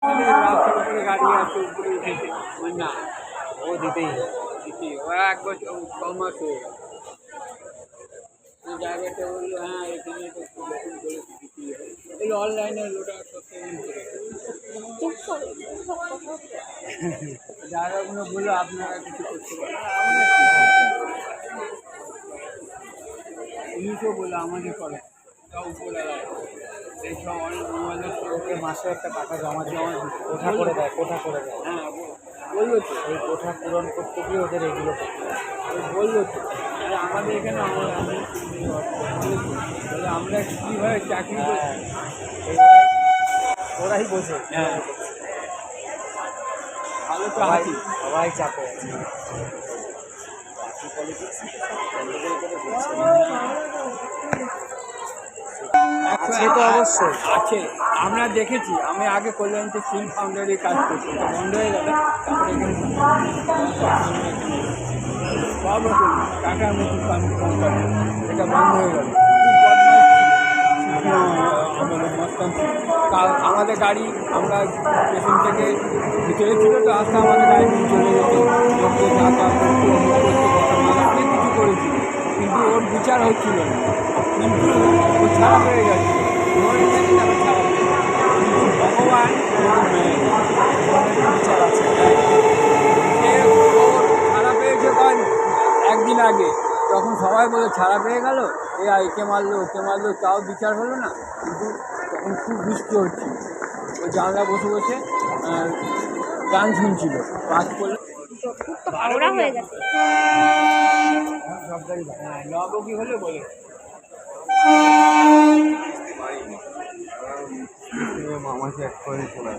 রাস্তার উপরে গাড়ি আছে, উপরে উঠেছে না, ও দিতেই দিতে ও 1 বছর 6 মাস হয়ে গেল। জায়গাটা বললো হ্যাঁ এখানে তো যখন বলেছি দিতে এগুলো অনলাইনে ওটা সব পেমেন্ট করে জায়গাগুলো বললো আপনারা কিছু করতে পারেন, আমরা পুলিশও বললো আমাদের করে তাও বলে এইসব অনেক মোবাইলের ওকে মাসে একটা টাকা জমা কোঠা করে দেয়, কোঠা করে দেয়। হ্যাঁ বললো তো এই কোঠা পূরণ করতে গিয়ে ওদের এগুলো বললো তো আমাদের এখানে আমরা কীভাবে চাকরি করি ওরাই বোঝে। হ্যাঁ ভালো তো সবাই আছি সবাই চাপে আছে। আছে তো অবশ্যই আছে, আমরা দেখেছি। আমি আগে কল্যাণীতে স্টিল ফাউন্ডারে কাজ করছি, এটা বন্ধ হয়ে গেল। তারপরে এখানে সব রকম টাকার মতো কোম্পানি এটা বন্ধ হয়ে গেল। আমাদের মস্তান ছিল, আমাদের গাড়ি আমরা স্টেশন থেকে ভিতরে ছিল তো আসতে আমাদের গাড়ি নিয়ে চলে যেত, লোককে যাতায়াত করতে অনেক কিছু করেছিল, কিন্তু ওর বিচার হচ্ছিল না। কিন্তু ও ছাড়া পেয়ে গেছে, ভগবান বিচার আছে। ছাড়া পেয়েছে কারণ একদিন আগে তখন সবাই বলে ছাড়া পেয়ে গেল, একে মারলো ওকে মারলো, তাও বিচার হলো না। কিন্তু তখন খুব বৃষ্টি হচ্ছিল, ওই জানলা বসে বসে গান শুনছিল, পাস করলে সব গাড়ি লবো কি হলে বলে মামাকে এক করে চলে